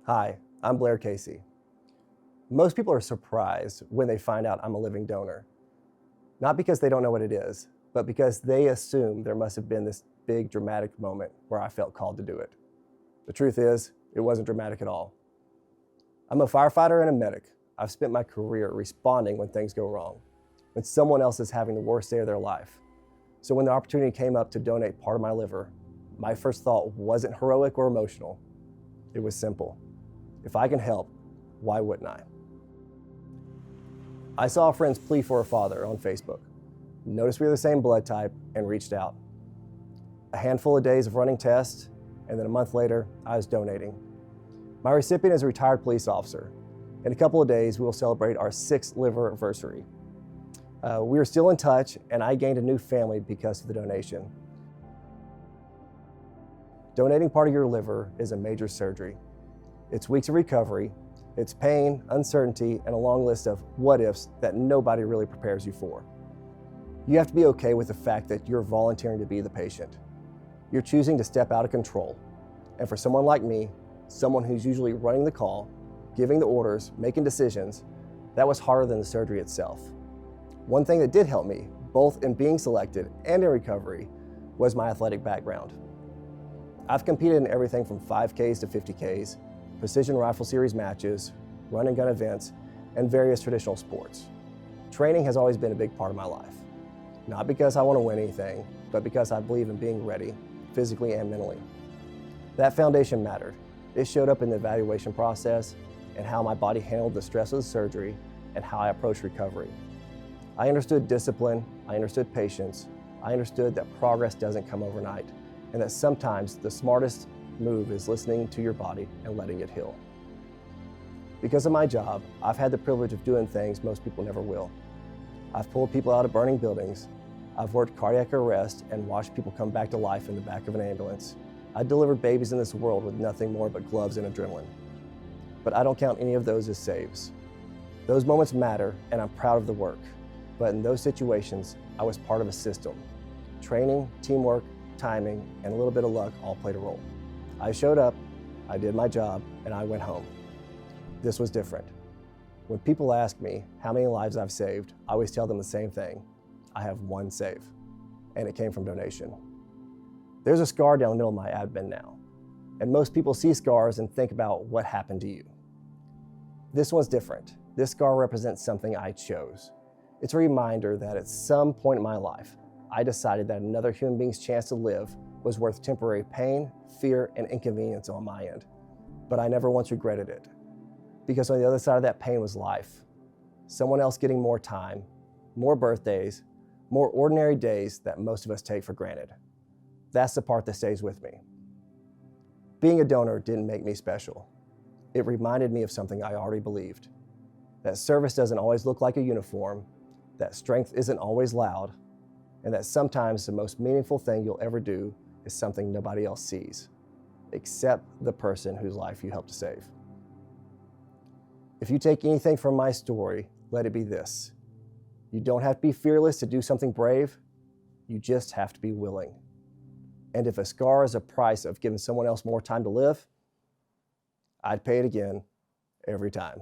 Hi, I'm Blair Casey. Most people are surprised when they find out I'm a living donor. Not because they don't know what it is, but because they assume there must have been this big dramatic moment where I felt called to do it. The truth is, it wasn't dramatic at all. I'm a firefighter and a medic. I've spent my career responding when things go wrong, when someone else is having the worst day of their life. So when the opportunity came up to donate part of my liver, my first thought wasn't heroic or emotional. It was simple. If I can help, why wouldn't I? I saw a friend's plea for a father on Facebook, noticed we were the same blood type, and reached out. A handful of days of running tests, and then a month later, I was donating. My recipient is a retired police officer. In a couple of days, we will celebrate our 6th liver anniversary. We are still in touch, and I gained a new family because of the donation. Donating part of your liver is a major surgery. It's weeks of recovery, it's pain, uncertainty, and a long list of what-ifs that nobody really prepares you for. You have to be okay with the fact that you're volunteering to be the patient. You're choosing to step out of control. And for someone like me, someone who's usually running the call, giving the orders, making decisions, that was harder than the surgery itself. One thing that did help me, both in being selected and in recovery, was my athletic background. I've competed in everything from 5Ks to 50Ks, precision rifle series matches, run and gun events, and various traditional sports. Training has always been a big part of my life. Not because I want to win anything, but because I believe in being ready, physically and mentally. That foundation mattered. It showed up in the evaluation process and how my body handled the stress of the surgery and how I approached recovery. I understood discipline, I understood patience, I understood that progress doesn't come overnight, and that sometimes the smartest move is listening to your body and letting it heal. Because of my job, I've had the privilege of doing things most people never will. I've pulled people out of burning buildings. I've worked cardiac arrest and watched people come back to life in the back of an ambulance. I delivered babies in this world with nothing more but gloves and adrenaline. But I don't count any of those as saves. Those moments matter, and I'm proud of the work. But in those situations, I was part of a system. Training, teamwork, timing, and a little bit of luck all played a role. I showed up, I did my job, and I went home. This was different. When people ask me how many lives I've saved, I always tell them the same thing. I have one save, and it came from donation. There's a scar down the middle of my abdomen now, and most people see scars and think about what happened to you. This one's different. This scar represents something I chose. It's a reminder that at some point in my life, I decided that another human being's chance to live was worth temporary pain, fear, and inconvenience on my end. But I never once regretted it. Because on the other side of that pain was life. Someone else getting more time, more birthdays, more ordinary days that most of us take for granted. That's the part that stays with me. Being a donor didn't make me special. It reminded me of something I already believed. That service doesn't always look like a uniform, that strength isn't always loud, and that sometimes the most meaningful thing you'll ever do is something nobody else sees, except the person whose life you helped to save. If you take anything from my story, let it be this. You don't have to be fearless to do something brave, you just have to be willing. And if a scar is a price of giving someone else more time to live, I'd pay it again every time.